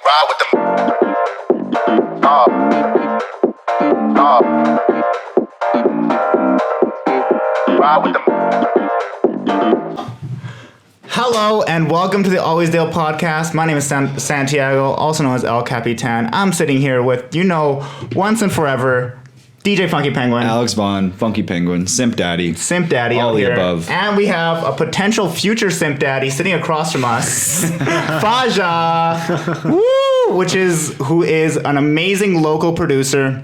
Ride with them. Ride with them. Hello and welcome to the Always Dale podcast. My name is Santiago, also known as El Capitan. I'm sitting here with, once and forever, DJ Funky Penguin. Alex Vaughn, Funky Penguin, Simp Daddy. Simp Daddy all out the here. above. And we have a potential future Simp Daddy sitting across from us, Fahjah, who is an amazing local producer,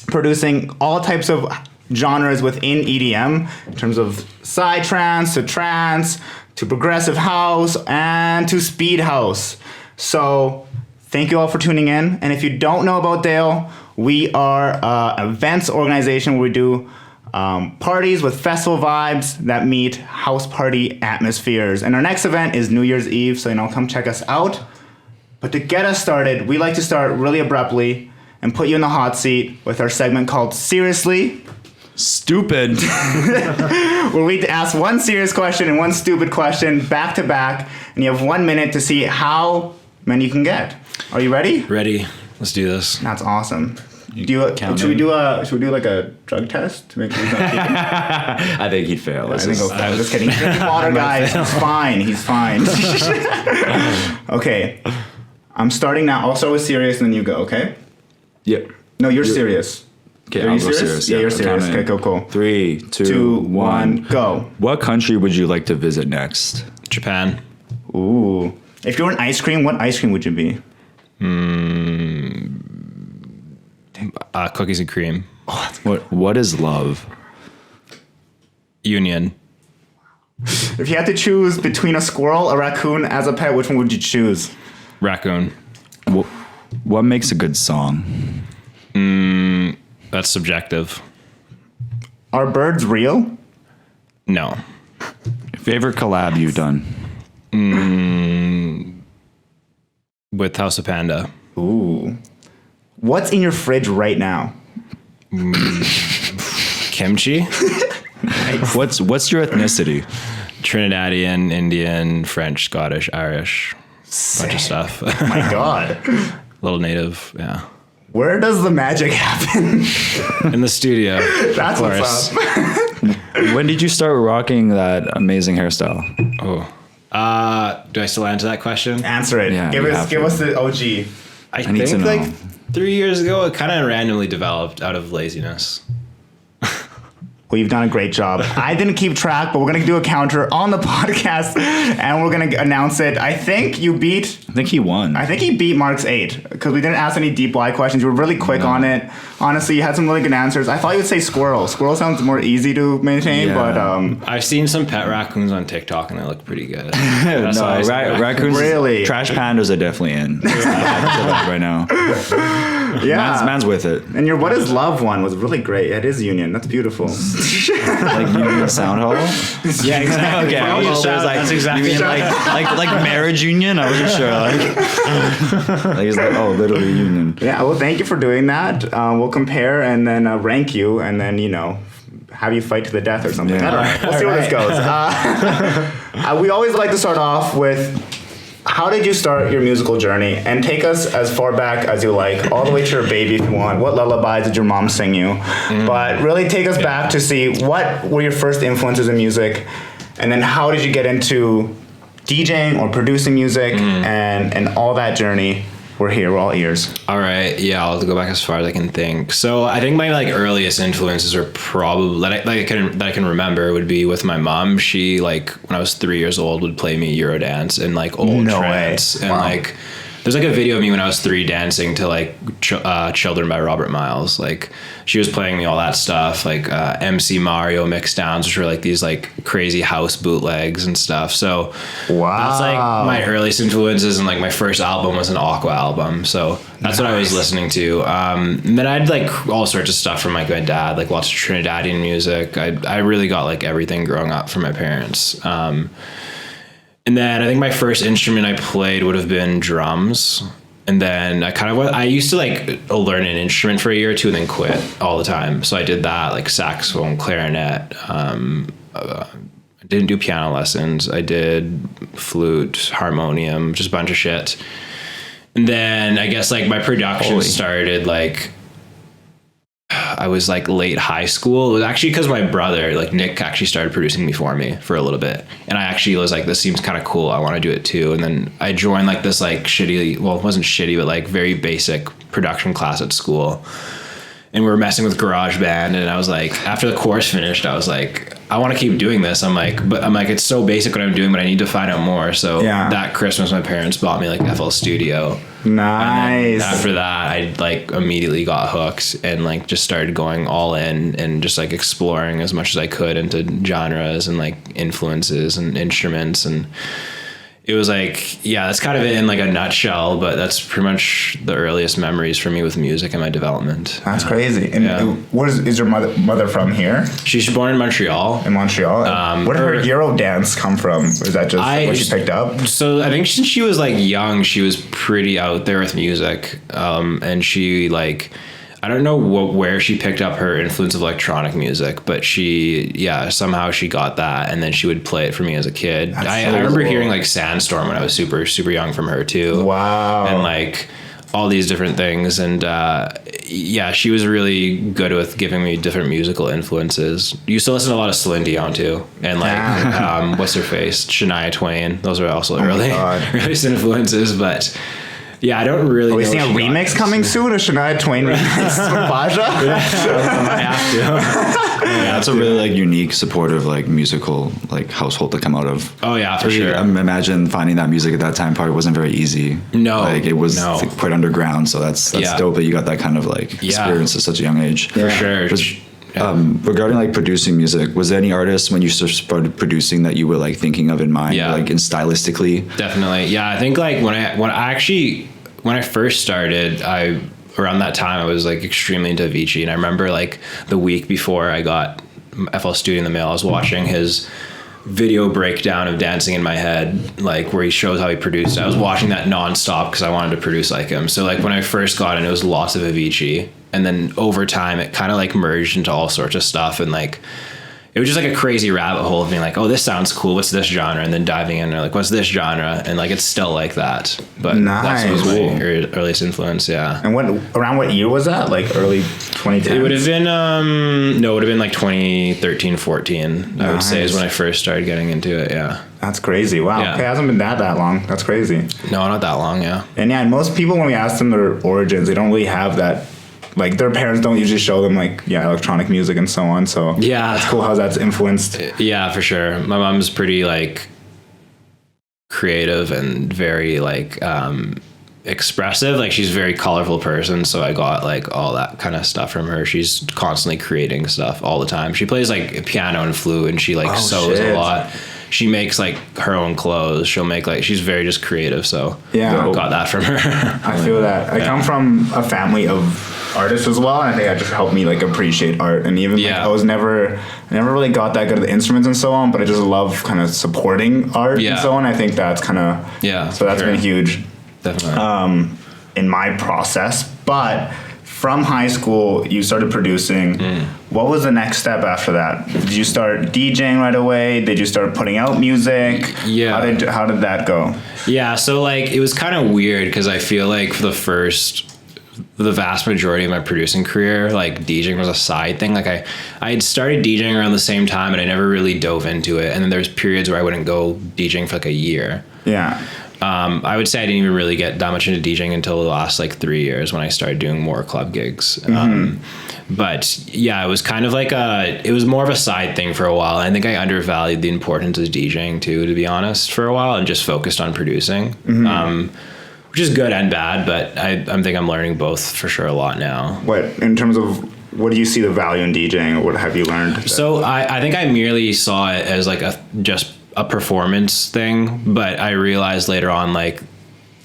producing all types of genres within EDM, in terms of psytrance to trance to progressive house and to speed house. So thank you all for tuning in. And if you don't know about Dale, we are an events organization where we do parties with festival vibes that meet house party atmospheres. And our next event is New Year's Eve, so come check us out. But to get us started, we like to start really abruptly and put you in the hot seat with our segment called Seriously Stupid. where we ask one serious question and one stupid question back to back, and you have 1 minute to see how many you can get. Are you ready? Ready. Let's do this. That's awesome. Should we do like a drug test to make sure he's not peeking? I think he'd fail. I'm just kidding. He's drinking water, guys. He's fine. Okay. I'm starting now. I'll start with serious and then you go, okay? Yep. No, you're serious. Okay, Are I'll you go serious? serious. Yeah, you're I'm serious. counting. Okay, cool. 3, 2, 2, 1, 1, go. What country would you like to visit next? Japan. Ooh. If you were an ice cream, what ice cream would you be? Cookies and cream. What is love? Union. If you had to choose between a squirrel, a raccoon as a pet, which one would you choose? Raccoon. What makes a good song? That's subjective. Are birds real? No. Favorite collab you've done? With House of Panda. Ooh. What's in your fridge right now? Kimchi. What's your ethnicity? Trinidadian, Indian, French, Scottish, Irish. Bunch of stuff. My God. Little native. Yeah. Where does the magic happen? In the studio. That's of course. what's up. When did you start rocking that amazing hairstyle? Oh. Do I still answer that question? Answer it. Yeah, give you us have to. the OG. I need to think know. like 3 years ago, it kind of randomly developed out of laziness. Well, you've done a great job. I didn't keep track, but we're going to do a counter on the podcast, and we're going to announce it. I think he won. I think he beat Mark's 8, because we didn't ask any deep why questions. You were really quick on it. Honestly, you had some really good answers. I thought you would say squirrel. Squirrel sounds more easy to maintain, but... I've seen some pet raccoons on TikTok, and they look pretty good. That's No, why I said raccoons. Really? Trash pandas are definitely in right now. yeah. Man's with it. And your What Is Love one was really great. It is Union. That's beautiful. Like Union Sound Hall. Yeah, exactly. Okay, I was sure, That's exactly you mean like marriage union. I wasn't sure. Like he's like, oh, literally union. Yeah, well, thank you for doing that. We'll compare and then rank you, and then, have you fight to the death or something. Yeah. I don't know. We'll see where this goes. We always like to start off with, how did you start your musical journey? And take us as far back as you like, all the way to your baby if you want. What lullabies did your mom sing you? But really take us back to see what were your first influences in music, and then how did you get into DJing or producing music and all that journey. We're here, we're all ears. All right, yeah, I'll go back as far as I can think. So I think my earliest influences are probably that I can remember would be with my mom. She when I was 3 years old would play me Eurodance and old trance and wow. There's a video of me when I was 3 dancing to Children by Robert Miles. She was playing me all that stuff, MC Mario mixdowns, which were these crazy house bootlegs and stuff. So wow, that's my earliest influences, and my first album was an Aqua album. So that's what I was listening to. And then I'd all sorts of stuff from my dad, lots of Trinidadian music. I really got everything growing up from my parents. And then I think my first instrument I played would have been drums. And then I used to learn an instrument for a year or two and then quit all the time. So I did that, saxophone, clarinet. I didn't do piano lessons. I did flute, harmonium, just a bunch of shit. And then I guess like my production started like, I was like late high school. It was actually because my brother, like Nick, actually started producing before me for a little bit. And I actually was like, this seems kind of cool. I want to do it too. And then I joined like this like shitty, well, it wasn't shitty, but like very basic production class at school. And we were messing with GarageBand, and I was like, after the course finished, I was like, I want to keep doing this. I'm like, it's so basic what I'm doing, but I need to find out more. So that Christmas, my parents bought me like FL Studio. Nice. After that, I like immediately got hooked and like just started going all in and just like exploring as much as I could into genres and like influences and instruments. And it was like, yeah, that's kind of it in like a nutshell, but that's pretty much the earliest memories for me with music and my development. That's crazy. And what is your mother from here? She's born in Montreal. In Montreal? Where did her Euro dance come from? Is that just what she picked up? So I think since she was like young, she was pretty out there with music. And she like, I don't know where she picked up her influence of electronic music, but somehow she got that, and then she would play it for me as a kid. I remember hearing like Sandstorm when I was super, super young from her too. Wow. And like all these different things. And she was really good with giving me different musical influences. Used to listen to a lot of Celine Dion too. And like, what's her face? Shania Twain. Those are also earliest influences, but... Yeah, I don't really know. Are we seeing a remix coming soon? A Shania Twain remix from Fahjah? I have to. Yeah, it's a really like unique, supportive like musical like household to come out of. Oh yeah, for sure. I imagine finding that music at that time probably wasn't very easy. No, like it was quite underground. So that's dope that you got that kind of like experience at such a young age. For sure. Regarding like producing music, was there any artists when you started producing that you were like thinking of in mind, like in stylistically? Definitely. Yeah, I think like when I first started, around that time I was like extremely into Avicii, and I remember like the week before I got FL Studio in the mail, I was watching his video breakdown of Dancing in My Head, like where he shows how he produced. I was watching that nonstop because I wanted to produce like him. So like when I first got in, it was lots of Avicii, and then over time it kind of like merged into all sorts of stuff, and like it was just like a crazy rabbit hole of being like, oh, this sounds cool, what's this genre, and then diving in and like, what's this genre, and like it's still like that. But that was my earliest influence. And around what year was that? Like early 2010s? It would have been it would have been like 2013, 14. I would say is when I first started getting into it. That's crazy. Wow. Yeah. Okay, it hasn't been that long. That's crazy. No, not that long. And most people, when we ask them their origins, they don't really have that. Like their parents don't usually show them like electronic music and so on. So it's cool how that's influenced. Yeah, for sure. My mom's pretty like creative and very like expressive. Like she's a very colorful person, so I got like all that kind of stuff from her. She's constantly creating stuff all the time. She plays like piano and flute, and she like sews a lot. She makes like her own clothes. She'll make like, she's very just creative. So got that from her. I feel that. I come from a family of artists as well, and I think that just helped me like appreciate art. And even like, I never really got that good at the instruments and so on, but I just love kind of supporting art and so on. I think that's kind of so that's been huge. Definitely. In my process. But from high school, you started producing. What was the next step after that? Did you start DJing right away? Did you start putting out music? Yeah. How did that go? Yeah, so like it was kind of weird because I feel like for the vast majority of my producing career, like DJing was a side thing. Like I had started DJing around the same time, and I never really dove into it. And then there's periods where I wouldn't go DJing for like a year. Yeah. I would say I didn't even really get that much into DJing until the last like 3 years when I started doing more club gigs. But yeah, it was kind of like it was more of a side thing for a while. I think I undervalued the importance of DJing too, to be honest, for a while, and just focused on producing, which is good and bad, but I think I'm learning both for sure a lot now. In terms of what do you see the value in DJing, or what have you learned? So I think I merely saw it as like just a performance thing, but I realized later on like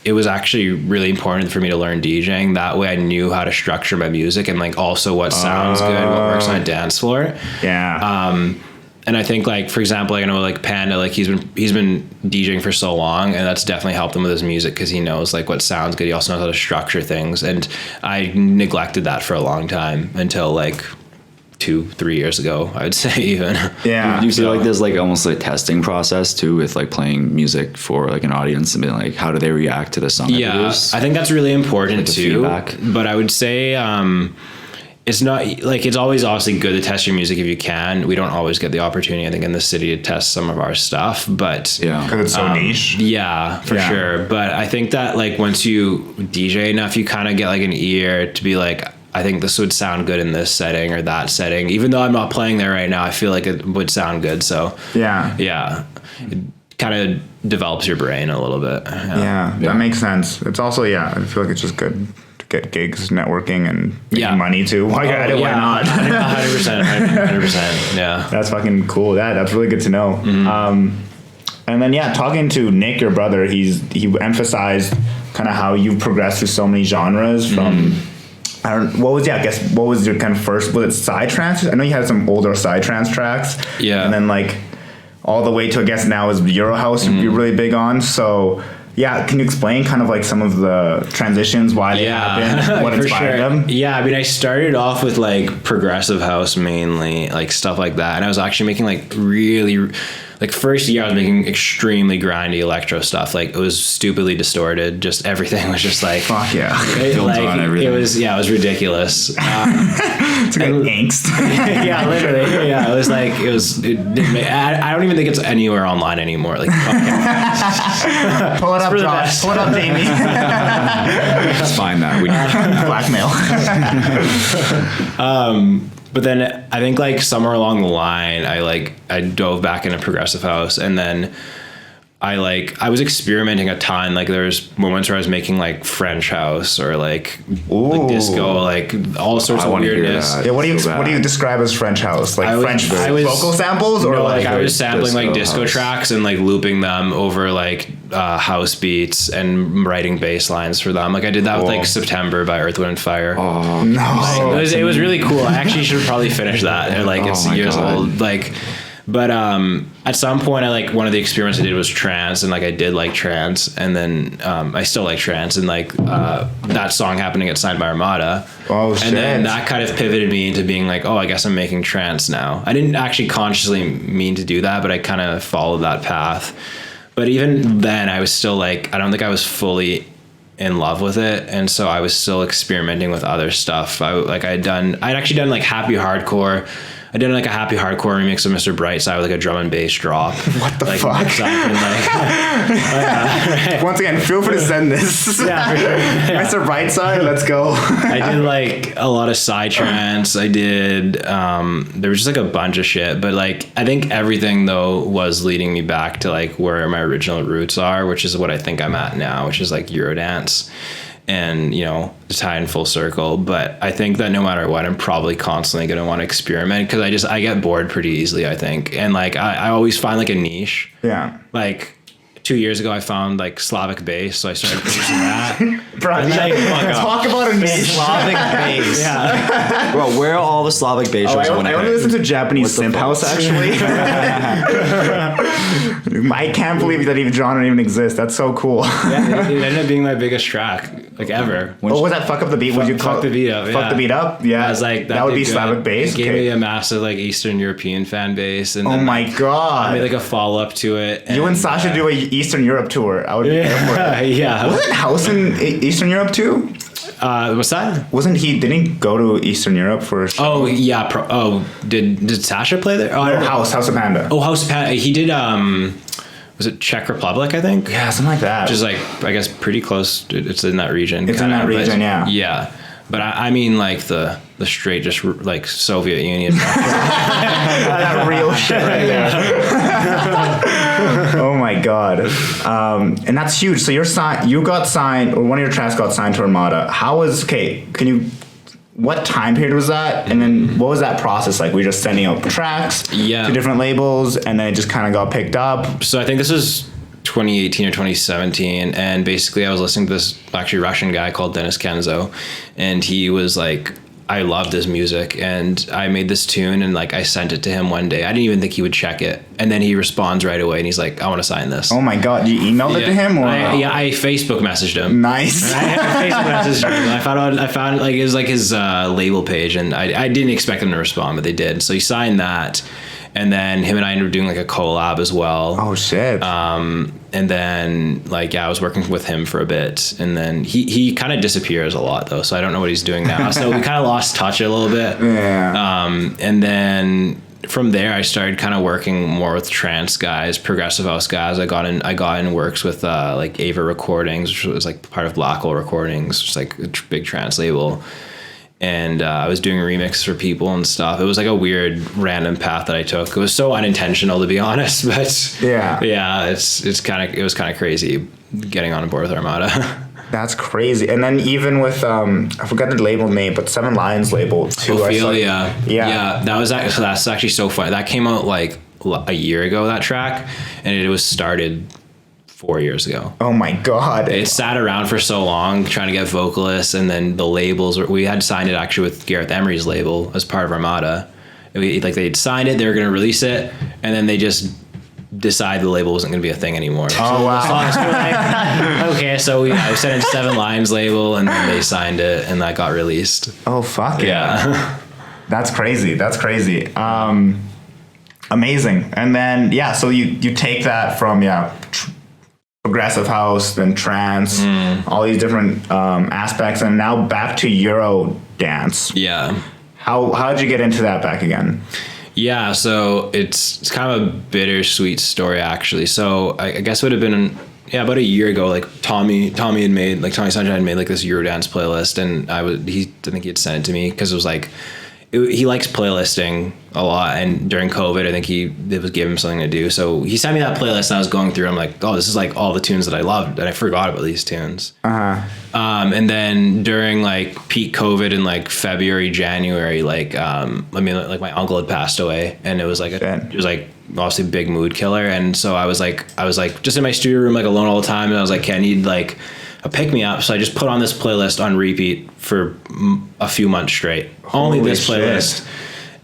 it was actually really important for me to learn DJing. That way I knew how to structure my music and like also what sounds good, what works on a dance floor. And I think like, for example, I know like Panda, like he's been DJing for so long, and that's definitely helped him with his music because he knows like what sounds good. He also knows how to structure things, and I neglected that for a long time until like 2-3 years ago, I would say even. Yeah. Do you feel like there's like almost like testing process too with like playing music for like an audience and being like, how do they react to the song? Yeah, I think that's really important like too. Feedback. But I would say it's not like, it's always obviously good to test your music if you can. We don't always get the opportunity, I think, in the city to test some of our stuff, but Because it's so niche. yeah, for sure. But I think that like once you DJ enough, you kind of get like an ear to be like, I think this would sound good in this setting or that setting. Even though I'm not playing there right now, I feel like it would sound good. So Yeah. it kind of develops your brain a little bit. Yeah, that makes sense. It's also, I feel like it's just good to get gigs, networking, and making money too. Why not? 100%. Yeah. That's fucking cool. That's really good to know. And then talking to Nick, your brother, he emphasized kind of how you've progressed through so many genres from. What was your kind of first, was it psytrance? I know you had some older psytrance tracks. Yeah. And then like all the way to, I guess now is Euro House you're really big on. So can you explain kind of like some of the transitions, why they happened, what inspired them? Yeah, I mean, I started off with like progressive house mainly, like stuff like that. And I was actually making like really, like first year I was making extremely grindy electro stuff. Like it was stupidly distorted. Just everything was just like, Fuck yeah. it was ridiculous. It's like angst. Yeah, literally. Yeah, I don't even think it's anywhere online anymore. Like, pull it up, Josh. Pull it up, Jamie. Let's find that. We Blackmail. But then I think like somewhere along the line, I dove back into progressive house, and then I was experimenting a ton. Like there was moments where I was making like French house or like disco, like all sorts of weirdness. Yeah, what do you describe as French house? Like French vocal samples, or like I was sampling like disco house tracks and like looping them over like house beats and writing bass lines for them. Like I did that with like September by Earth, Wind and Fire. Oh no! It was really cool. I actually should probably finish that. Like it's years old. Like. But at some point, one of the experiments I did was trance, and like I did like trance, and then I still like trance, and like that song happened to get signed by Armada. Oh shit! And then that kind of pivoted me into being like, oh, I guess I'm making trance now. I didn't actually consciously mean to do that, but I kind of followed that path. But even then, I was still like, I don't think I was fully in love with it, and so I was still experimenting with other stuff. I'd actually done like happy hardcore. I did like a happy hardcore remix of Mr. Brightside with like a drum and bass drop. What the fuck? Right. Once again, feel free to send this. Yeah, for sure. Yeah. Mr. Brightside, let's go. I did like a lot of psytrance. I did, there was just like a bunch of shit, but like, I think everything though was leading me back to like where my original roots are, which is what I think I'm at now, which is like Eurodance. And, to tie in full circle. But I think that no matter what, I'm probably constantly going to want to experiment because I get bored pretty easily, I think. And like, I always find like a niche. Yeah. Like 2 years ago, I found like Slavic bass. So I started producing that. Bro, talk about a niche. Slavic bass. Yeah. Bro, where are all the Slavic bass shows? I only listen to Japanese synth house, actually. I can't believe that even genre even exists. That's so cool. Yeah, it ended up being my biggest track, like ever. Was that Fuck Up the Beat? Would you call Fuck the Beat Up? Fuck the Beat Up? Yeah. I was like, that would be Slavic bass. It gave me a massive like Eastern European fan base. And oh my god. I made like a follow up to it. You and Sasha do a Eastern Europe tour. I would be there for it. Yeah. Wasn't House in Eastern Europe too? What's that? Didn't he go to Eastern Europe for a show? Oh yeah. Did Sasha play there? Oh, House of Panda. Oh, House of Panda. He did. Was it Czech Republic? I think. Yeah, something like that. Which is like, I guess, pretty close. It's in that region. It's in that region, yeah. Yeah, but I mean, like the straight, just like Soviet Union. That real shit right there. Oh my god, and that's huge. So you got signed, or one of your tracks got signed to Armada. What time period was that? And then what was that process like? Were you just sending out tracks to different labels, and then it just kind of got picked up? So I think this was 2018 or 2017, and basically I was listening to this actually Russian guy called Dennis Kenzo, and he was like, I loved his music, and I made this tune, and like I sent it to him one day. I didn't even think he would check it, and then he responds right away, and he's like, "I want to sign this." Oh my god! You emailed it to him, or I Facebook messaged him. Nice. I Facebook messaged him. I found like it was like his label page, and I didn't expect them to respond, but they did. So he signed that, and then him and I ended up doing like a collab as well. Oh shit. And then like I was working with him for a bit, and then he kind of disappears a lot though, so I don't know what he's doing now. So we kind of lost touch a little bit. Yeah. And then from there I started kind of working more with trance guys, progressive house guys. I got in works with like Ava Recordings, which was like part of Black Hole Recordings, which is like a big trance label. And I was doing remixes for people and stuff. It was like a weird random path that I took. It was so unintentional, to be honest, but yeah, it was kind of crazy getting on board with Armada. That's crazy. And then even with I forgot the label name, but Seven Lions label too. Ophelia. Yeah. That's actually so funny. That came out like a year ago, that track, and it was started 4 years ago. Oh my god. It sat around for so long trying to get vocalists, and then the labels we had signed it actually with Gareth Emery's label as part of Armada. They'd signed it, they were going to release it, and then they just decided the label wasn't going to be a thing anymore. Oh wow. Okay, so we sent in Seven Lions label, and then they signed it, and that got released. Oh fuck yeah. That's crazy. Amazing. And then so you take that from progressive house, then trance, all these different aspects, and now back to Euro dance. Yeah. How did you get into that back again? Yeah, so it's kind of a bittersweet story actually. So I guess it would have been about a year ago. Like Tommy Sunshine had made like this Eurodance playlist, and I think he had sent it to me because it was like he likes playlisting a lot, and during COVID, I think it was giving him something to do. So he sent me that playlist, and I was going through. I'm like, oh, this is like all the tunes that I loved, and I forgot about these tunes. And then during like peak COVID in like February, January, like my uncle had passed away, and it was like obviously a big mood killer. And so I was like just in my studio room like alone all the time, and I was like, okay, I need like a pick me up. So I just put on this playlist on repeat for a few months straight. Only this playlist.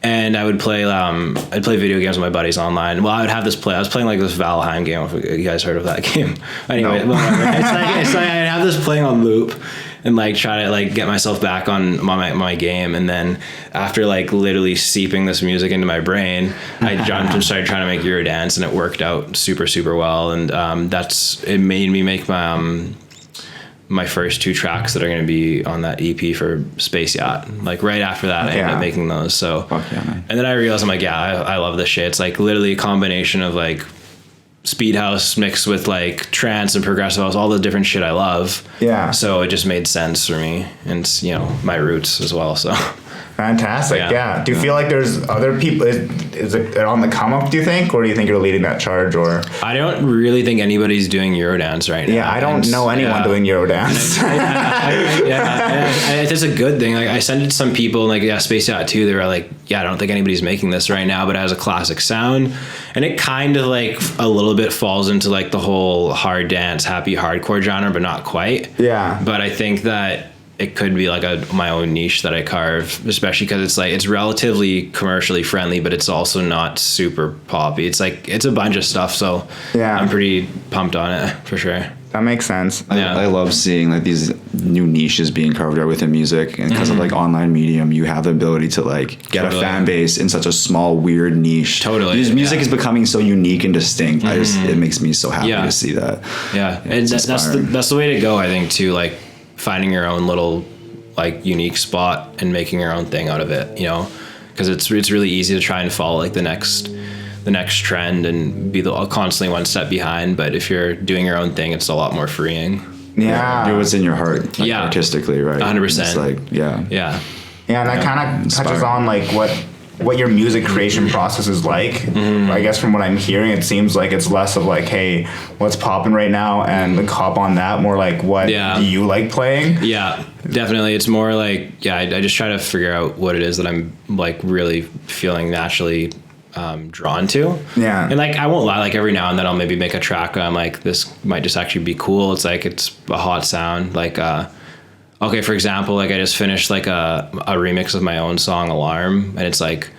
And I would play I'd play video games with my buddies online. Well, I would have this I was playing like this Valheim game, if you guys heard of that game. Anyway, no. It's like I'd have this playing on loop and like try to like get myself back on my game. And then after like literally seeping this music into my brain, I jumped and started trying to make Eurodance, and it worked out super, super well. And it made me make my first two tracks that are going to be on that EP for Space Yacht. Like right after that, I ended up making those. So, and then I realized I'm like, I love this shit. It's like literally a combination of like speed house mixed with like trance and progressive house, all the different shit I love. Yeah. So it just made sense for me, and it's, my roots as well. So. Fantastic. Yeah. Do you feel like there's other people? Is it on the come up, do you think? Or do you think you're leading that charge? Or I don't really think anybody's doing Eurodance right now. Yeah, I don't know anyone doing Eurodance. It's a good thing. Like I sent it to some people, like Space Yacht too. They were like, I don't think anybody's making this right now, but it has a classic sound. And it kind of like a little bit falls into like the whole hard dance, happy hardcore genre, but not quite. Yeah. But I think that it could be like my own niche that I carve, especially because it's like it's relatively commercially friendly, but it's also not super poppy. It's like it's a bunch of stuff, so I'm pretty pumped on it for sure. That makes sense. I love seeing like these new niches being carved out within music, and because of like online medium, you have the ability to like get a fan base in such a small weird niche. Totally, music is becoming so unique and distinct. It makes me so happy to see that. Yeah, and that's the way to go, I think, too. Like finding your own little like unique spot and making your own thing out of it, because it's really easy to try and follow like the next trend and be constantly one step behind. But if you're doing your own thing, it's a lot more freeing. Do what's in your heart, like, artistically, right? 100%. It's like and that kind of touches on like what your music creation process is like. I guess from what I'm hearing, it seems like it's less of like, hey, what's popping right now, and like hop on that. More like, what do you like playing? Yeah, definitely. It's more like, I just try to figure out what it is that I'm like really feeling naturally drawn to. Yeah. And like I won't lie, like every now and then I'll maybe make a track and I'm like, this might just actually be cool. It's like it's a hot sound. Like okay, for example, like I just finished like a remix of my own song Alarm, and it's like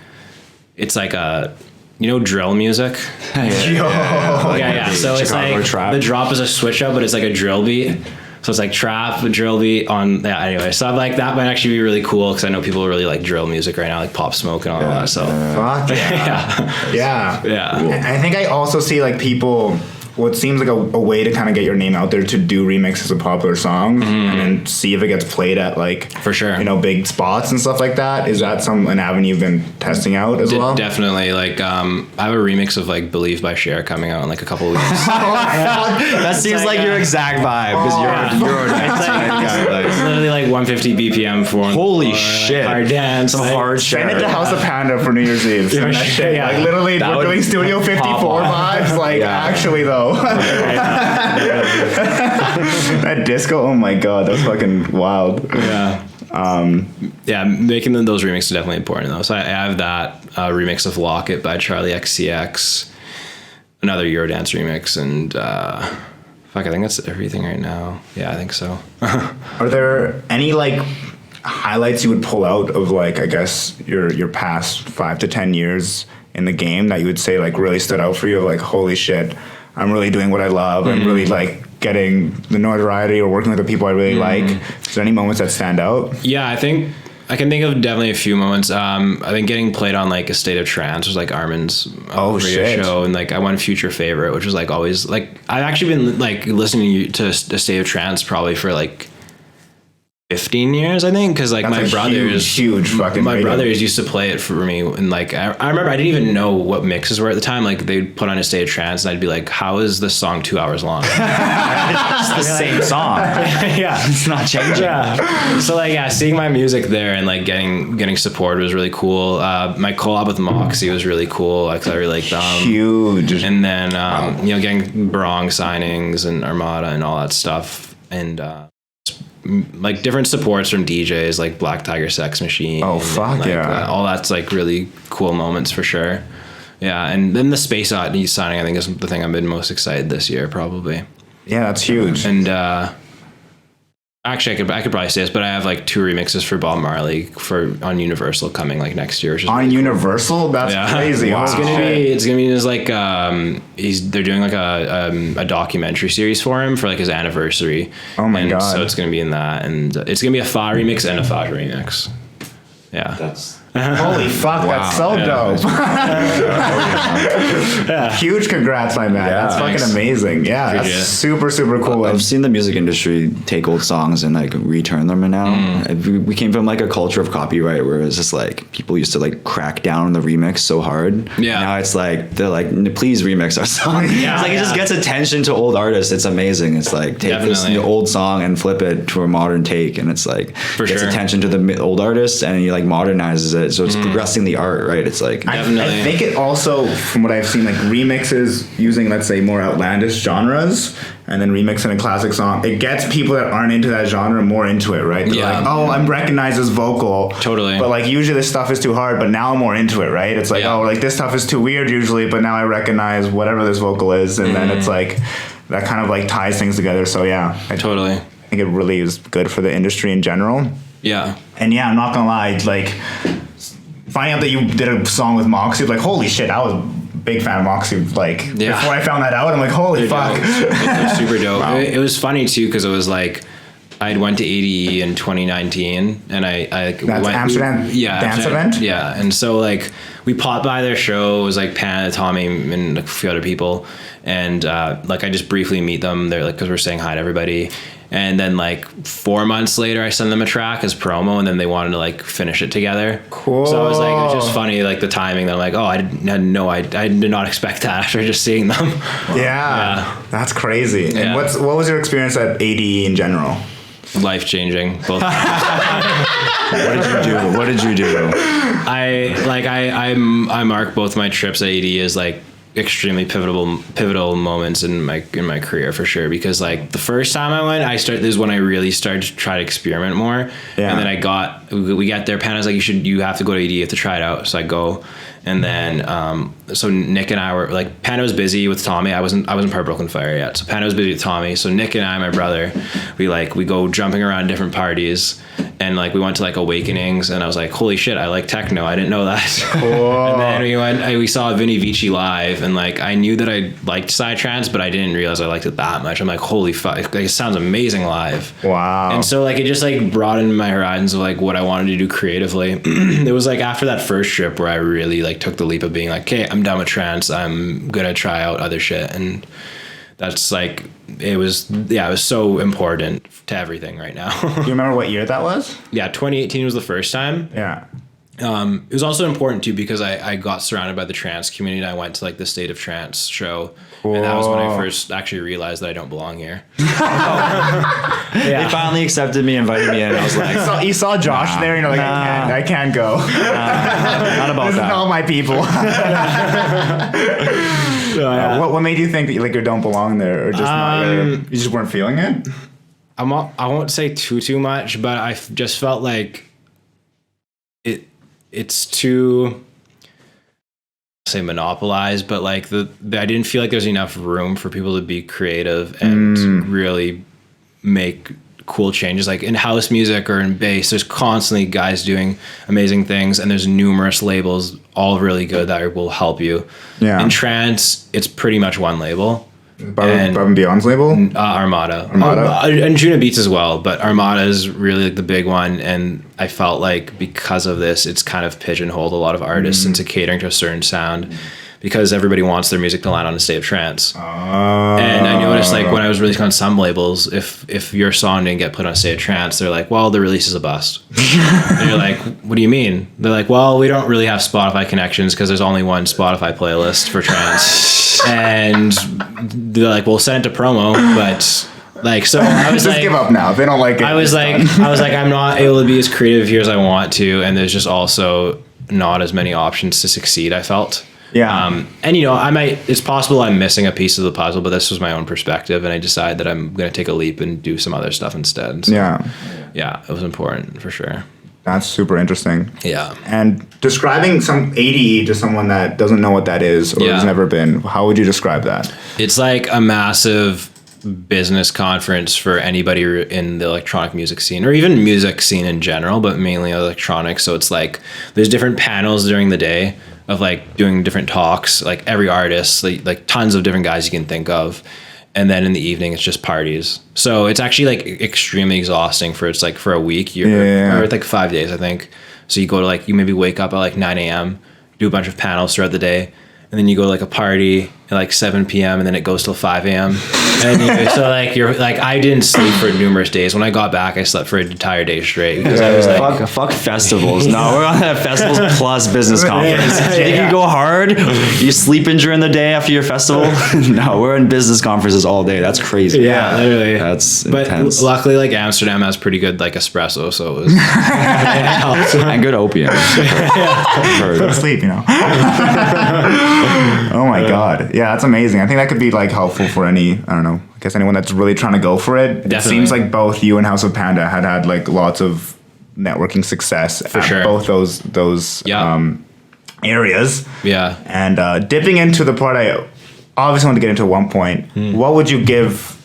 a, drill music. Yeah. So it's like trap. the drop is a switch up, but it's like a drill beat. So it's like trap, a drill beat on, anyway. So I'm like, that might actually be really cool because I know people really like drill music right now, like Pop Smoke and all that. So Fuck yeah. Yeah. I think I also see like people, what seems like a way to kind of get your name out there to do remixes of popular songs and then see if it gets played at like, for sure, big spots and stuff like that. Is that an avenue you've been testing out as well? Definitely. Like I have a remix of like Believe by Cher coming out in like a couple of weeks. That seems like your exact vibe because you're it's literally like 150 BPM for holy shit, like hard dance, some hard shit. Send it to House of Panda for New Year's Eve. Send that shit. Yeah. Like literally, we're doing Studio 54 vibes. Like actually though. That disco, oh my god, that's fucking wild. Making those remixes is definitely important though. So I have that remix of Lock It by Charlie XCX, another Eurodance remix, and I think that's everything right now. Yeah, I think so. Are there any like highlights you would pull out of like, I guess your past 5 to 10 years in the game that you would say like really stood out for you, of like, holy shit, I'm really doing what I love. I'm really like getting the notoriety or working with the people I really like. Is there any moments that stand out? Yeah, I think I can think of definitely a few moments. I think getting played on like A State of Trance was like Armin's radio show, and like I won Future Favorite, which was like always like I've actually been like listening to A State of Trance probably for like 15 years, I think, because like that's my huge fucking my radio. brothers used to play it for me, and like I remember I didn't even know what mixes were at the time. Like they'd put on A State of Trance, and I'd be like, "How is this song 2 hours long?" It's the same song. Yeah, it's not changing. Yeah. So like seeing my music there and like getting support was really cool. My collab with Moxie was really cool. Like I really liked them. Huge. And then getting Brong signings and Armada and all that stuff, and like different supports from DJs like Black Tiger Sex Machine. Oh fuck like, yeah! All that's like really cool moments for sure. Yeah, and then the Space Oddity signing I think is the thing I've been most excited this year probably. Yeah, that's huge. And actually I could probably say this, but I have like 2 remixes for Bob Marley on Universal coming like next year. Which is on really Universal? Cool. That's crazy. Wow. It's gonna be just like they're doing like a documentary series for him for like his anniversary. Oh my god! So it's gonna be in that, and it's gonna be a Fa remix and a Fahjah remix. Yeah. That's holy fuck! Wow. That's so dope. Huge congrats, my man. That's fucking amazing. Yeah, that's super cool. I've seen the music industry take old songs and like return them, and now we came from like a culture of copyright where it's just like people used to like crack down on the remix so hard. Yeah. Now it's like they're like, please remix our song. It's like it just gets attention to old artists. It's amazing. It's like take this old song and flip it to a modern take, and it's like gets attention to the old artists, and he like modernizes it, so it's progressing the art, right? It's like I think it also, from what I've seen, like remixes using, let's say, more outlandish genres and then remixing a classic song, it gets people that aren't into that genre more into it, right? They're like, oh, I'm recognized as vocal. Totally. But like usually this stuff is too hard, but now I'm more into it, right? It's like, oh, like this stuff is too weird usually, but now I recognize whatever this vocal is, and then it's like that kind of like ties things together. So yeah. I think it really is good for the industry in general. Yeah. And yeah, I'm not gonna lie, like finding out that you did a song with Moxie, like holy shit, I was a big fan of Moxie. Like before I found that out, I'm like, holy fuck. It was super dope. Wow. It was funny too because it was like I went to ADE in 2019, and that's Amsterdam dance event. Yeah, and so like we popped by their show. It was like Pan, Tommy, and a few other people, and like I just briefly meet them. They're like, because we're saying hi to everybody. And then like 4 months later, I sent them a track as promo, and then they wanted to like finish it together. Cool. So I was like, it's just funny, like the timing. They're like, oh, I did not expect that after just seeing them. Yeah. That's crazy. And what was your experience at ADE in general? Life changing. Both. What did you do? I mark both my trips at ADE as like extremely pivotal moments in my career for sure, because like the first time I went, this is when I really started to try to experiment more. Yeah. And then we get there, Pana's like, you have to go to ED, you have to try it out. So I go, and then so Nick and I were like, Pana was busy with Tommy. I wasn't part of Brooklyn Fire yet, so Pana was busy with Tommy. So Nick and I, my brother, we go jumping around different parties, and like we went to like Awakenings, and I was like, holy shit, I like techno. I didn't know that. Cool. And then we saw Vinny Vici live, and like I knew that I liked psytrance, but I didn't realize I liked it that much. I'm like, holy fuck, like, it sounds amazing live. Wow. And so like it just like broadened my horizons of like what I wanted to do creatively. It was like after that first trip where I really like took the leap of being like, okay, I'm done with trance, I'm gonna try out other shit. And that's like, it was so important to everything right now. Do you remember what year that was? Yeah, 2018 was the first time. Yeah. It was also important too because I got surrounded by the trance community, and I went to like the State of Trance show. Cool. And that was when I first actually realized that I don't belong here. They finally accepted me, invited me in, and I was like, you saw Josh there, and you're like, I can't go. Not about this that. This is all my people. What made you think that you don't belong there, or just you just weren't feeling it? I won't say too much, but I just felt like it's too, say, monopolized, but like I didn't feel like there's enough room for people to be creative and really make cool changes. Like in house music or in bass, there's constantly guys doing amazing things, and there's numerous labels, all really good, that will help you. Yeah. In trance, it's pretty much one label. Above and Beyond's label? Armada. And Juno Beats as well, but Armada is really like the big one, and I felt like because of this, it's kind of pigeonholed a lot of artists into catering to a certain sound, because everybody wants their music to land on a State of Trance. And I noticed like when I was releasing on some labels, if your song didn't get put on a State of Trance, they're like, well, the release is a bust. And you're like, what do you mean? They're like, well, we don't really have Spotify connections because there's only one Spotify playlist for trance. And they're like, well, send it to promo, but like, so I was just give up now. If they don't like it. I was like, I'm not able to be as creative here as I want to, and there's just also not as many options to succeed, I felt. Yeah. And it's possible I'm missing a piece of the puzzle, but this was my own perspective, and I decided that I'm going to take a leap and do some other stuff instead. So, yeah, it was important for sure. That's super interesting. Yeah. And describing some ADE to someone that doesn't know what that is or has never been, how would you describe that? It's like a massive business conference for anybody in the electronic music scene, or even music scene in general, but mainly electronic. So it's like there's different panels during the day of like doing different talks, like every artist, like tons of different guys you can think of. And then in the evening, it's just parties. So it's actually like extremely exhausting for a week. Or like 5 days, I think. So you go to you maybe wake up at like 9 a.m., do a bunch of panels throughout the day, and then you go to like a party at like 7 p.m. and then it goes till 5 a.m. And so you're like, I didn't sleep for numerous days. When I got back, I slept for an entire day straight because I was like, fuck festivals. No, we're on a festivals plus business conference. If you go hard, you sleeping during the day after your festival. No, we're in business conferences all day. That's crazy. Yeah, literally. That's intense. But luckily, Amsterdam has pretty good espresso, so it was and good opium. Go to sleep, Oh my God. Yeah, that's amazing. I think that could be helpful for I guess anyone that's really trying to go for it. Definitely. It seems like both you and House of Panda had lots of networking success for sure. Both those areas. Yeah. And dipping into the part I obviously want to get into at one point, what would you give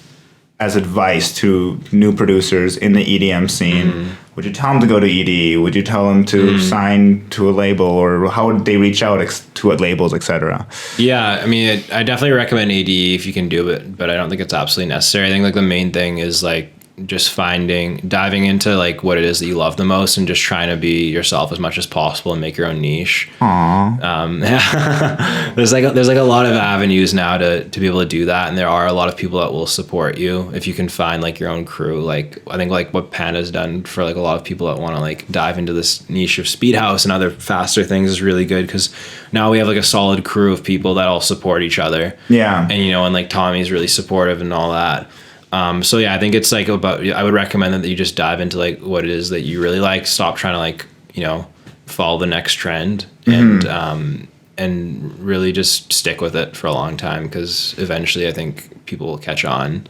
as advice to new producers in the EDM scene? Would you tell them to go to ED? Would you tell them to sign to a label, or how would they reach out to labels, etc.? Yeah, I mean, I definitely recommend AD if you can do it, but I don't think it's absolutely necessary. I think the main thing is just diving into what it is that you love the most, and just trying to be yourself as much as possible and make your own niche. There's a lot of avenues now to be able to do that, and there are a lot of people that will support you if you can find your own crew. I think what Panda's done for a lot of people that want to dive into this niche of speed house and other faster things is really good, because now we have a solid crew of people that all support each other. Yeah. And Tommy's really supportive and all that. So yeah, I think it's I would recommend that you just dive into what it is that you really like. Stop trying to follow the next trend, and and really just stick with it for a long time, because eventually I think people will catch on.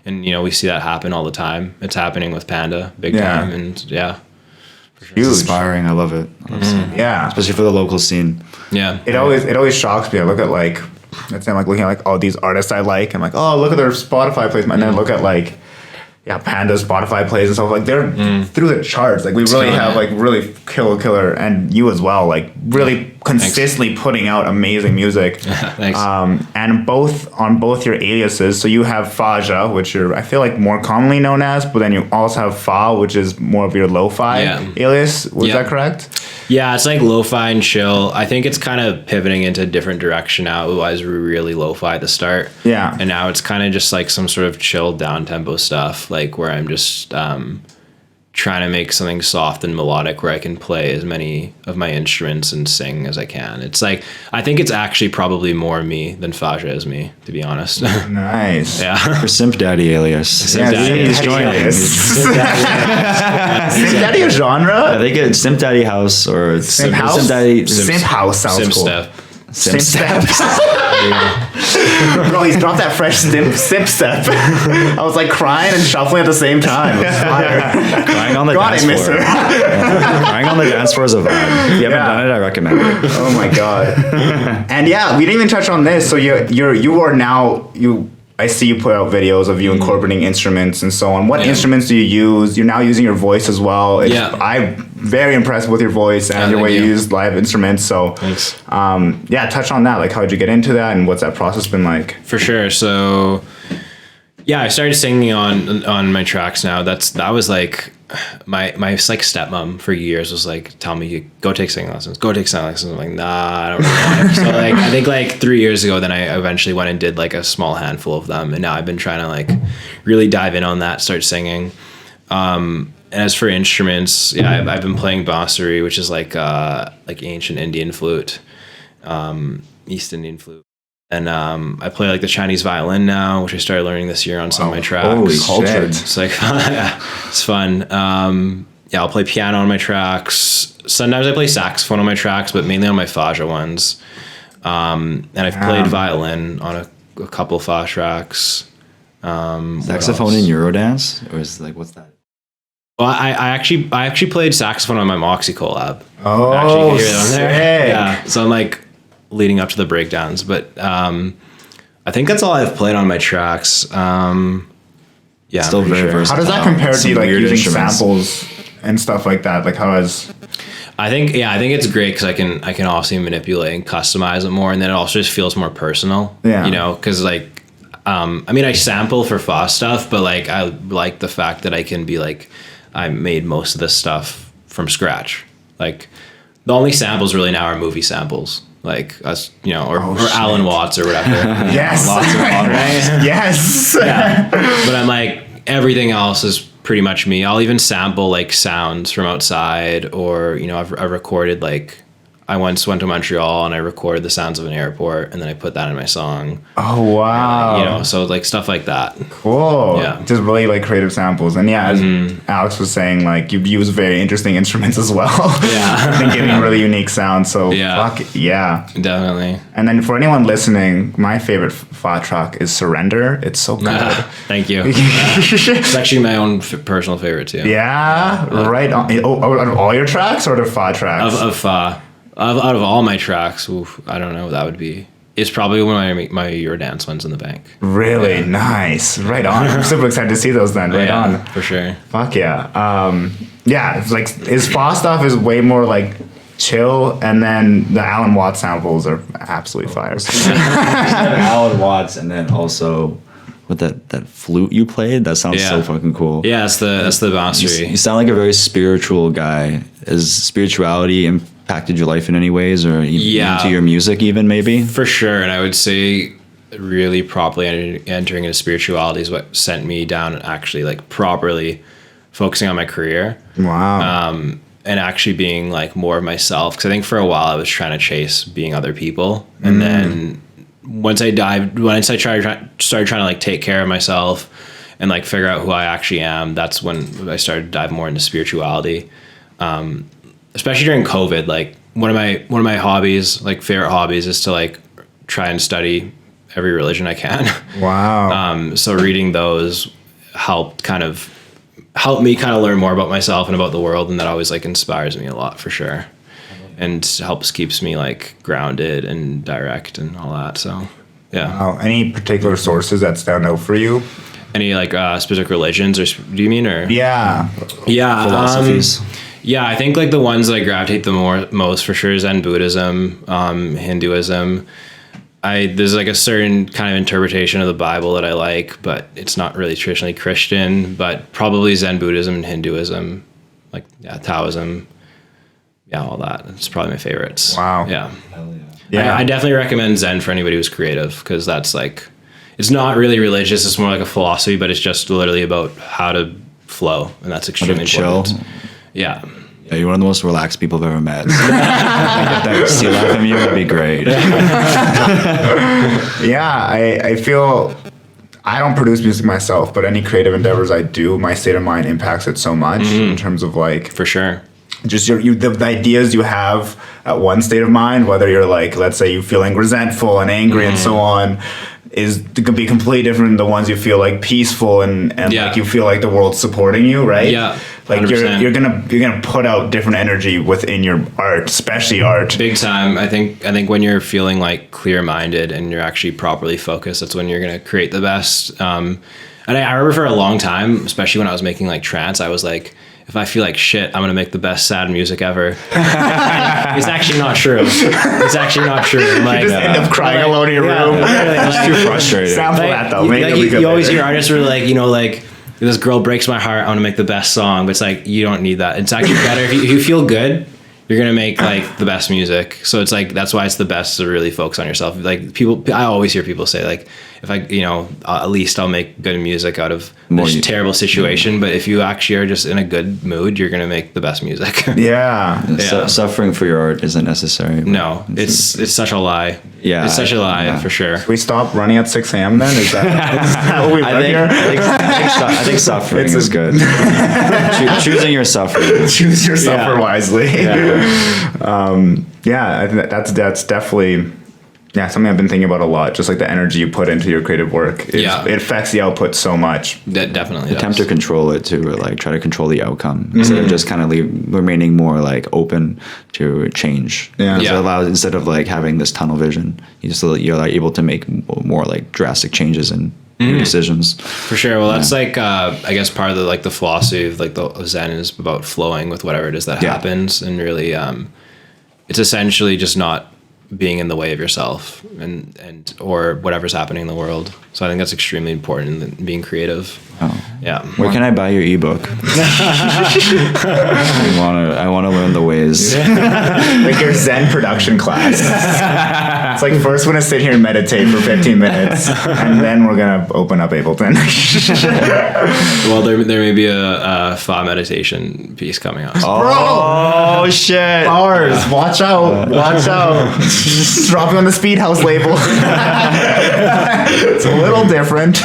And, we see that happen all the time. It's happening with Panda big time. And yeah. It's inspiring. I love it. Yeah. Especially for the local scene. Yeah. It always shocks me. I look at like, let's say I'm like looking at like all these artists I like. I'm like, oh, look at their Spotify plays. And then I look at like, Panda's Spotify plays and stuff. Like they're through the charts. Like we really have like really killer, and you as well. Like really consistently putting out amazing music. Thanks. And on both your aliases. So you have Fahjah, which I feel like more commonly known as, but then you also have Fa, which is more of your lo-fi alias. Was that correct? Yeah, it's like lo-fi and chill. I think it's kind of pivoting into a different direction now. It was really lo-fi at the start. Yeah. And now it's kind of just like some sort of chilled down tempo stuff, like where I'm just trying to make something soft and melodic where I can play as many of my instruments and sing as I can. It's like, I think it's actually probably more me than Fahjah is me, to be honest. Nice. Yeah. For Simp Daddy alias. Simp Daddy. He's joining. Simp Daddy a genre? I think it's Simp Daddy House or Simp House? Simp Daddy. Simp House sounds Simp cool. Step. Simp Step. Bro, he's dropped that fresh Simp Step. I was like crying and shuffling at the same time. It was fire. Crying on the Got dance it, floor. mister. Crying on the dance floor is a vibe. If you haven't done it, I recommend it. Oh my god. And we didn't even touch on this. So I see you put out videos of you incorporating instruments and so on. What instruments do you use? You're now using your voice as well. I'm very impressed with your voice and your way you use live instruments. So, thanks. Touch on that. Like, how did you get into that, and what's that process been like? For sure. So, I started singing on my tracks now. That was like my like stepmom for years was like, tell me, go take singing lessons. I'm like, nah, I don't really want it. So like, I think like 3 years ago, then I eventually went and did like a small handful of them. And now I've been trying to like really dive in on that, start singing. As for instruments, I've been playing bansuri, which is like ancient Indian flute, East Indian flute. And I play like the Chinese violin now, which I started learning this year on some of my tracks. Holy cultured. It's like, it's fun. I'll play piano on my tracks. Sometimes I play saxophone on my tracks, but mainly on my Fahjah ones. And I've played violin on a couple of Fahjah tracks. Saxophone in Eurodance? Or is like, what's that? Well, I actually played saxophone on my Moxie collab. Oh, actually, you can hear it on there. sick. Yeah, so I'm like leading up to the breakdowns, but I think that's all I've played on my tracks. Still I'm very pretty sure. versatile. How does that compare to Some you, like weird using instruments. samples and stuff like that? Like, how is? I think it's great because I can also manipulate and customize it more, and then it also just feels more personal. Yeah. Because like, I sample for Fa stuff, but like I like the fact that I can be like, I made most of this stuff from scratch. Like, the only samples really now are movie samples, like us, or Alan Watts or whatever. Yes. Lots of right? Yes. Yeah. But I'm like, everything else is pretty much me. I'll even sample like sounds from outside, or I've recorded like, I once went to Montreal and I recorded the sounds of an airport, and then I put that in my song. Oh wow. So like stuff like that. Cool. Yeah. Just really like creative samples. And as Alex was saying, like you've used very interesting instruments as well. Yeah. And giving really unique sounds. So fuck yeah. Definitely. And then for anyone listening, my favorite Fa track is Surrender. It's so good. Thank you. It's actually my own personal favorite too. Yeah. Right on. Out of all your tracks or the Fa tracks? Of Fa. Out of all my tracks, I don't know what that would be. It's probably one of my Eurodance ones in the bank. Really nice. Right on. I'm super excited to see those then. Right on. For sure. Fuck yeah. It's like his Fa stuff is way more like chill, and then the Alan Watts samples are absolutely fire. Alan Watts, and then also with that flute you played, that sounds so fucking cool. Yeah, that's the bansuri. You sound like a very spiritual guy. Is spirituality impacted your life in any ways, or into your music even maybe? For sure, and I would say really properly entering into spirituality is what sent me down and actually like properly focusing on my career. Wow. And actually being like more of myself, because I think for a while I was trying to chase being other people, and then once I started trying to like take care of myself and like figure out who I actually am, that's when I started to dive more into spirituality. Especially during COVID, like one of my hobbies, like favorite hobbies, is to like try and study every religion I can. Wow. So reading those help me kind of learn more about myself and about the world, and that always like inspires me a lot for sure, and keeps me like grounded and direct and all that. So yeah. Wow. Any particular sources that stand out for you? Any like specific religions, or do you mean, or Yeah. Philosophies. Yeah, I think like the ones that I gravitate the most for sure is Zen Buddhism, Hinduism. There's like a certain kind of interpretation of the Bible that I like, but it's not really traditionally Christian, but probably Zen Buddhism and Hinduism, like Taoism. Yeah, all that. It's probably my favorites. Wow. Yeah. Yeah. I definitely recommend Zen for anybody who's creative, because that's like, it's not really religious. It's more like a philosophy, but it's just literally about how to flow, and that's extremely chill. important. Yeah. Yeah, you're one of the most relaxed people I've ever met. Get that sea life from you, that'd be great. Yeah, I feel I don't produce music myself, but any creative endeavors I do, my state of mind impacts it so much in terms of like, For sure. just the ideas you have at one state of mind, whether you're like, let's say you feeling resentful and angry and so on, could be completely different than the ones you feel like peaceful and Yeah. like you feel like the world's supporting you, right? Yeah, Like 100%. you're gonna put out different energy within your art, especially art. Big time. I think when you're feeling like clear-minded and you're actually properly focused, that's when you're going to create the best. And I remember for a long time, especially when I was making like trance, I was like, if I feel like shit, I'm going to make the best sad music ever. It's actually not true. It's actually not true. Like, You just end up crying alone in your room. It's too frustrating. Sample that though. Maybe like it'll be good you always later. hear artists who are like, you know, like, this girl breaks my heart, I want to make the best song. But it's like, you don't need that. It's actually better if you feel good, you're going to make like the best music. So it's like, that's why it's the best to really focus on yourself. Like I always hear people say like, if I, at least I'll make good music out of this terrible situation. But if you actually are just in a good mood, you're going to make the best music. Yeah. Suffering for your art isn't necessary. No, it's such a lie. Yeah, It's such a lie, yeah. for sure. We stop running at 6 a.m. then? Is that what we've done here? I think suffering is good. Choosing your suffering. Choose your suffer wisely. Yeah. I think that's definitely something I've been thinking about a lot. Just like the energy you put into your creative work, it affects the output so much. That definitely does. Attempt to control it too, or like try to control the outcome instead of just kind of remaining more like open to change. Yeah. So it allows, instead of like having this tunnel vision, you're like able to make more like drastic changes in your decisions. For sure. Well, that's like I guess part of the philosophy of like the Zen is about flowing with whatever it is that happens, and really it's essentially just not being in the way of yourself and or whatever's happening in the world. So I think that's extremely important in being creative. Oh. Yeah. Where can I buy your ebook? I want to learn the ways. Like your Zen production class. It's like first we're gonna sit here and meditate for 15 minutes, and then we're gonna open up Ableton. Well, there may be a Fa meditation piece coming out. Oh shit! Bars, watch out, watch out. Just drop you on the Speed House label. It's a little different.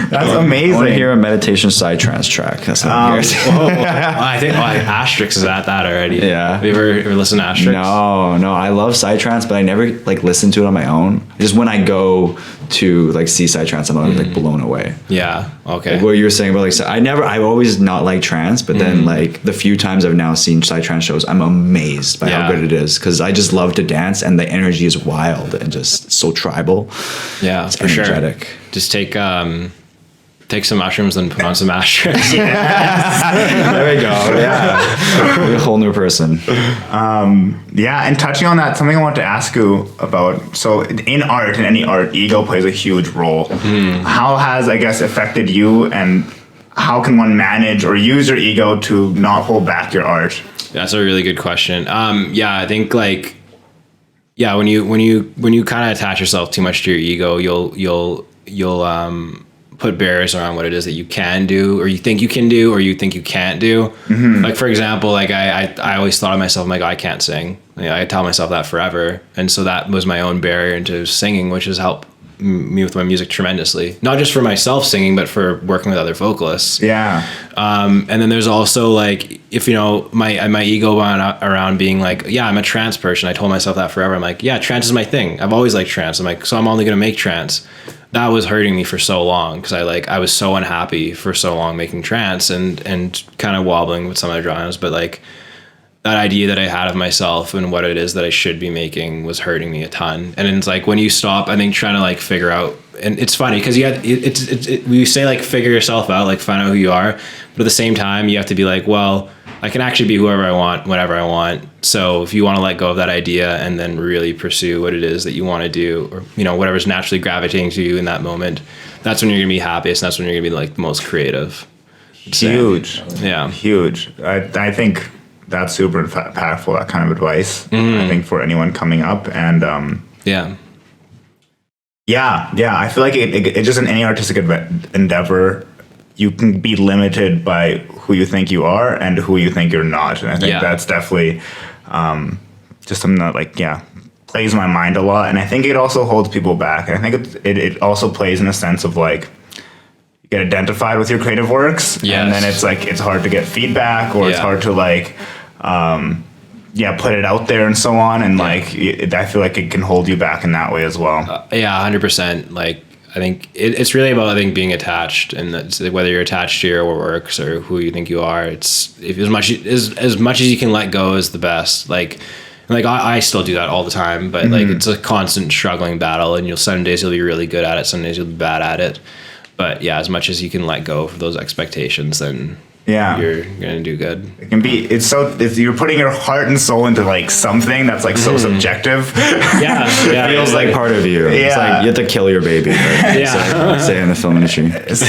That's amazing. I want to hear a meditation psytrance track. That's what I'm hearing. I think Asterix is at that already. Yeah. Have you ever listened to Asterix? No, I love psytrance, but I never like listen to it on my own. Just when I go to like see psytrance, I'm always like blown away. Yeah. Okay. Like what you were saying about like I've always not liked trance, but then like the few times I've now seen psytrance shows, I'm amazed by how good it is, because I just love to dance and the energy is wild and just so tribal. Yeah, It's for energetic. sure. Just take some mushrooms and put on some Asterix. There we go. Yeah. You're a whole new person. Yeah, and touching on that, something I want to ask you about. So in art, in any art, ego plays a huge role. How has, I guess, affected you, and how can one manage or use your ego to not hold back your art? That's a really good question. I think like, when you kind of attach yourself too much to your ego, you'll put barriers around what it is that you can do, or you think you can do, or you think you can't do. Like for example, like I always thought of myself, I'm like, I can't sing. I tell myself that forever, and so that was my own barrier into singing, which has helped me with my music tremendously. Not just for myself singing, but for working with other vocalists. Yeah. And then there's also like if my ego went around being like, yeah, I'm a trance person. I told myself that forever. I'm like, yeah, trance is my thing. I've always liked trance. I'm like, so I'm only gonna make trance. That was hurting me for so long because I was so unhappy for so long making trance and kind of wobbling with some other genres. But like that idea that I had of myself and what it is that I should be making was hurting me a ton. And it's like when you stop, I think trying to like figure out, and it's funny because we say like figure yourself out, like find out who you are, but at the same time you have to be like, well, I can actually be whoever I want, whenever I want. So if you want to let go of that idea and then really pursue what it is that you want to do, or whatever's naturally gravitating to you in that moment, that's when you're gonna be happiest, and that's when you're gonna be like the most creative. Huge. Yeah. Huge. I think that's super impactful, that kind of advice. I think for anyone coming up. And yeah, I feel like it just in any artistic endeavor, you can be limited by who you think you are and who you think you're not. And I think that's definitely just something that plays my mind a lot. And I think it also holds people back. And I think it also plays in a sense of like, you get identified with your creative works, and then it's like it's hard to get feedback, or it's hard to like put it out there and so on. And like I feel like it can hold you back in that way as well. 100%. Like I think it's really about being attached, and that's whether you're attached to your works or who you think you are. It's as much as you can let go is the best. Like I still do that all the time, but like it's a constant struggling battle, and some days you'll be really good at it, some days you'll be bad at it. But yeah, as much as you can let go of those expectations, then you're gonna do good. It can be. You're putting your heart and soul into like something that's like so subjective. It feels like part of you. It's like you have to kill your baby. Right? Like, say in the film industry. It's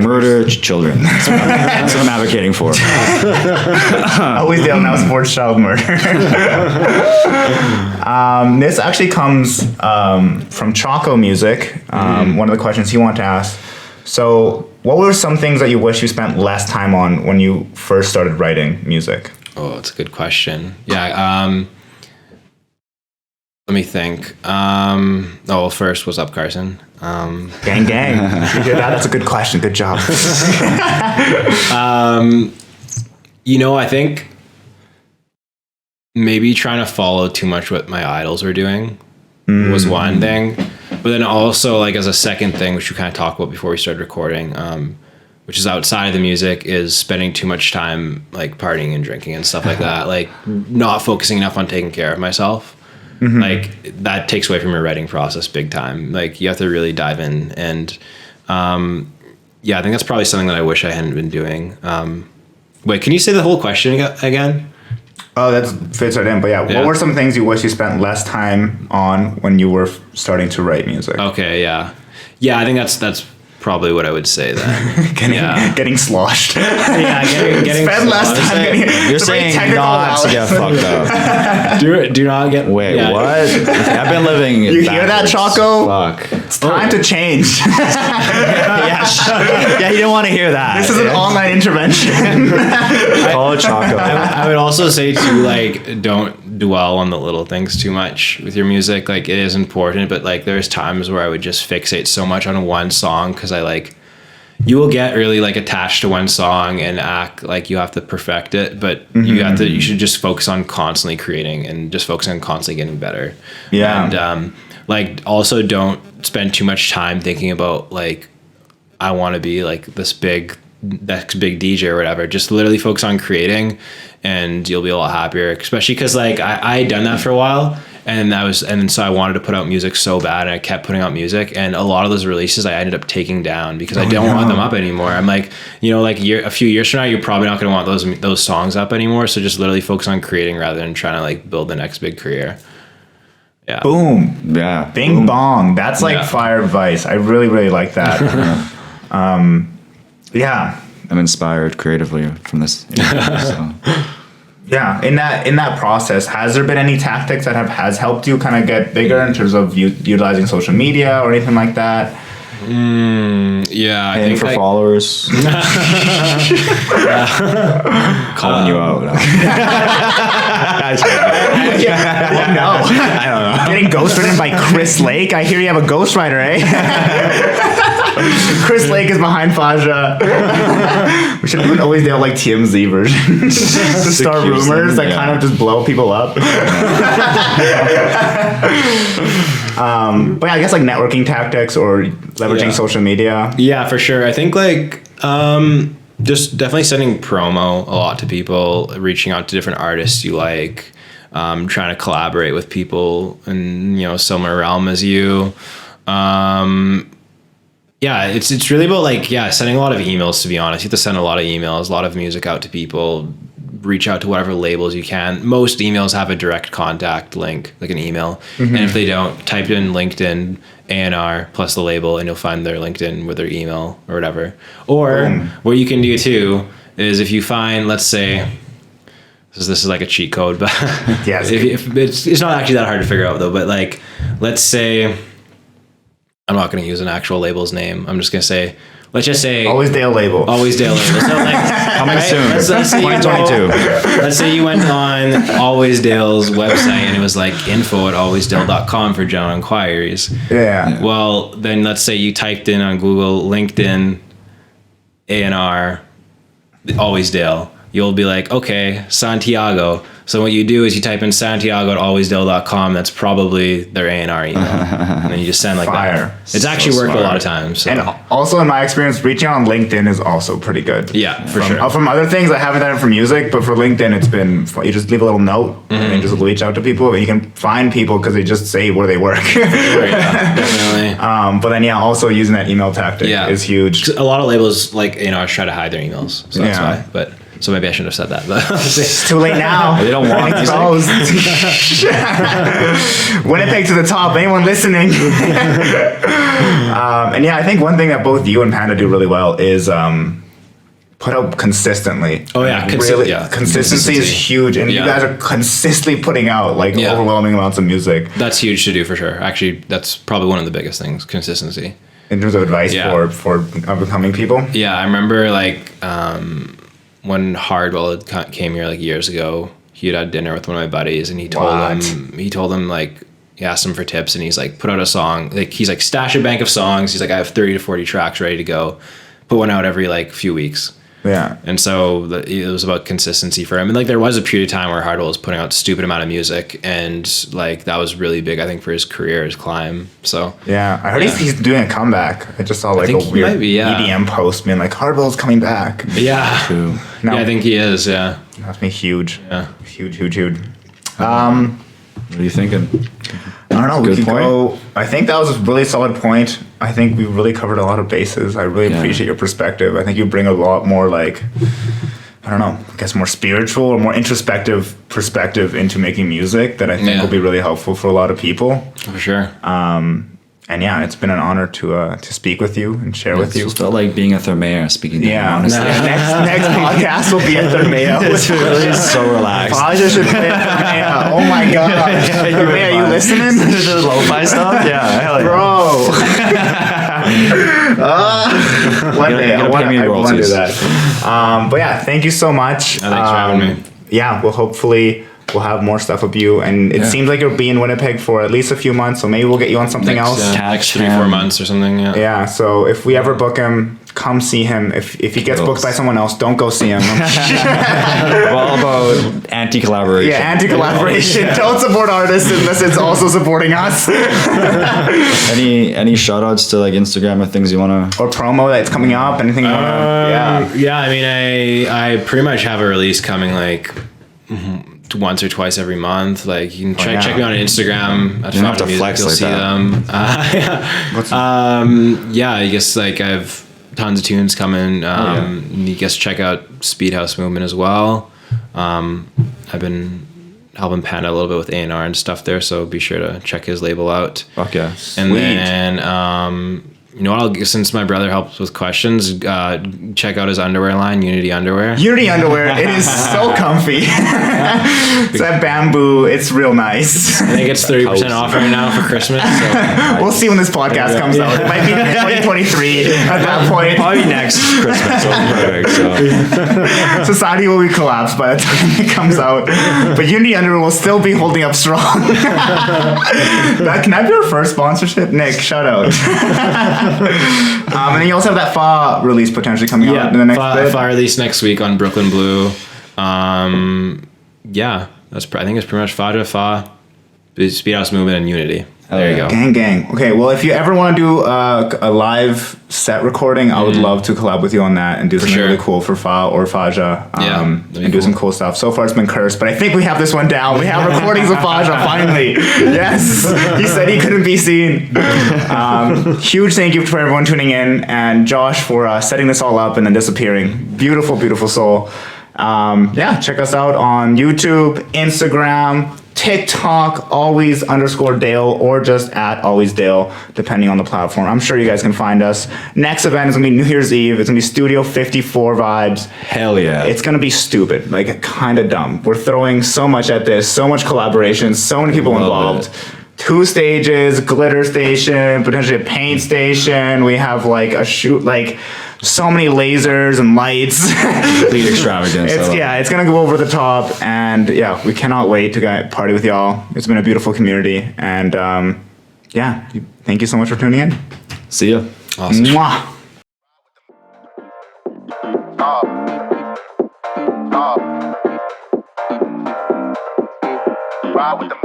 murder children. That's what I'm advocating for. Always yelling out sports child murder. This actually comes from Choco Music. One of the questions he wanted to ask. So, what were some things that you wish you spent less time on when you first started writing music? Oh, that's a good question. Yeah. Let me think. First, what's up, Carson? Gang. That's a good question. Good job. I think maybe trying to follow too much what my idols were doing was one thing. But then also, like, as a second thing, which we kind of talked about before we started recording, which is outside of the music, is spending too much time, like, partying and drinking and stuff like that. Like, not focusing enough on taking care of myself. Like, that takes away from your writing process big time. Like, you have to really dive in. And, I think that's probably something that I wish I hadn't been doing. Wait, can you say the whole question again? Oh, that fits right in. But what were some things you wish you spent less time on when you were starting to write music? Okay, yeah. I think that's probably what I would say then. Getting sloshed. Getting spend less time. You're saying not to get fucked up. Do not get. Wait, what? I've been living. You hear that, Choco? Fuck. It's time to change. He didn't want to hear that. This is an online intervention. Call Choco. I would also say too, like, don't dwell on the little things too much with your music. Like, it is important, but like, there's times where I would just fixate so much on one song because you will get really like attached to one song and act like you have to perfect it, but you should just focus on constantly creating and just focus on constantly getting better. And also don't spend too much time thinking about like, I want to be like this next big DJ or whatever. Just literally focus on creating and you'll be a lot happier, especially because like I had done that for a while. And so I wanted to put out music so bad, and I kept putting out music, and a lot of those releases I ended up taking down because I don't want them up anymore. I'm like, a few years from now, you're probably not going to want those songs up anymore. So just literally focus on creating rather than trying to like build the next big career. Yeah. Boom. Yeah. Bing bong. That's like fire advice. I really, really like that. I'm inspired creatively from this. So. Yeah, in that process, has there been any tactics that has helped you kind of get bigger in terms of utilizing social media or anything like that? I think for followers. Calling you out. Yeah. No. I don't know. Getting ghostwritten by Chris Lake. I hear you have a ghostwriter, eh? Chris Lake is behind Fahjah. We should do an always there like TMZ version to start rumors that kind of just blow people up. But yeah, I guess like networking tactics or leveraging social media. Yeah, for sure. I think like just definitely sending promo a lot to people, reaching out to different artists you like, trying to collaborate with people in similar realm as you. Yeah, it's really about like sending a lot of emails. To be honest, you have to send a lot of emails, a lot of music out to people. Reach out to whatever labels you can. Most emails have a direct contact link, like an email, and if they don't, type in LinkedIn A&R plus the label, and you'll find their LinkedIn with their email or whatever. Or what you can do too is if you find, let's say, this is like a cheat code, but yes, if it's not actually that hard to figure out though. But like, let's say. I'm not going to use an actual label's name. I'm just going to say, let's just say... Always Dale label. Always Dale label. So like, coming soon. Let's 2022. Let's say you went on Always Dale's website and it was like info@alwaysdale.com for general inquiries. Yeah. Well, then let's say you typed in on Google, LinkedIn, A&R, Always Dale. You'll be like, okay, Santiago. So what you do is you type in Santiago@alwaysdale.com. That's probably their A&R email. And then you just send like Fire. that. It's actually worked a lot of times. So. And also in my experience, reaching out on LinkedIn is also pretty good. Yeah, for sure. From other things, I haven't done it for music, but for LinkedIn, it's been, you just leave a little note and then just reach out to people. And you can find people because they just say where they work. Yeah, definitely. But then also using that email tactic is huge. A lot of labels like try to hide their emails. So that's why. But so maybe I shouldn't have said that. But it's too late now. They don't want music. Winnipeg to the top. Anyone listening? And I think one thing that both you and Panda do really well is put out consistently. Oh yeah, consistency is huge, and you guys are consistently putting out like overwhelming amounts of music. That's huge to do for sure. Actually, that's probably one of the biggest things: consistency. In terms of advice for up-and-coming people. Yeah, I remember like. When Hardwell came here like years ago, he had dinner with one of my buddies, and he told him like he asked him for tips, and he's like put out a song, like he's like stash a bank of songs. He's like I have 30 to 40 tracks ready to go, put one out every like few weeks. Yeah. And so it was about consistency for him. And like there was a period of time where Hardwell was putting out a stupid amount of music, and like that was really big, I think, for his career, his climb. So yeah, I heard he's doing a comeback. I just saw like a weird EDM post being like Hardwell's coming back. Yeah. True. No, I think he is. Yeah. That's me huge. Yeah. Huge. What are you thinking? I don't know. We could go. I think that was a really solid point. I think we really covered a lot of bases. I really appreciate your perspective. I think you bring a lot more like, I don't know, I guess more spiritual or more introspective perspective into making music that I think will be really helpful for a lot of people. For sure. And it's been an honor to speak with you and share with you. It felt like being a Thermea speaking to you, honestly. Next podcast will be a Thermea. It's really so relaxed. Fahjah should play a Thermea. Oh my god. Thermea, are you listening? The lo-fi stuff? Yeah, hell yeah. Bro. One day, I want to do that. But thank you so much. Thanks for having me. We'll have more stuff of you, and it seems like you'll be in Winnipeg for at least a few months, so maybe we'll get you on something else. Tax 3-4 months or something. Yeah. So if we ever book him, come see him. If he gets booked by someone else, don't go see him. All about anti-collaboration. Yeah, anti-collaboration. Don't support artists unless it's also supporting us. Any shout outs to like Instagram or things you wanna, or promo that's coming up? Anything you wanna? I mean, I pretty much have a release coming like once or twice every month. Like you can check me on Instagram. You don't have to flex you'll like see that. them. I guess like I have tons of tunes coming. You guess check out Speedhouse Movement as well. I've been helping Panda a little bit with A&R and stuff there, so be sure to check his label out. Fuck yeah. And then You know what? Since my brother helps with questions, check out his underwear line, Unity Underwear. Unity Underwear. It is so comfy. It's that bamboo. It's real nice. I think it's 30% off right now for Christmas. So. We'll see when this podcast comes out. It might be 2023 at that point. Probably next Christmas. Perfect. So. Society will be collapsed by the time it comes out. But Unity Underwear will still be holding up strong. Can that be our first sponsorship? Nick, shout out. And then you also have that Fa release potentially coming out in the next bit. Fa release next week on Brooklyn Blue. Yeah, I think it's pretty much Fahjah, Fa, Speed House Movement, and Unity. There you go. Gang. Okay, well, if you ever want to do a live set recording, I would love to collab with you on that and do something really cool for Fa or Fahjah. And do some cool stuff. So far, it's been cursed, but I think we have this one down. We have recordings of Fahjah, finally. Yes, he said he couldn't be seen. Huge thank you for everyone tuning in, and Josh for setting this all up and then disappearing. Beautiful, beautiful soul. Check us out on YouTube, Instagram, TikTok, always_Dale, or just at alwaysdale, depending on the platform. I'm sure you guys can find us. Next event is gonna be New Year's Eve. It's gonna be Studio 54 vibes. Hell yeah. It's gonna be stupid, like kind of dumb. We're throwing so much at this, so much collaboration, so many people involved. 2 stages, glitter station, potentially a paint station. We have like a shoot, like so many lasers and lights. Complete extravagance. It's gonna go over the top, and we cannot wait to party with y'all. It's been a beautiful community, and thank you so much for tuning in. See ya. Awesome. Mwah. Ride with them.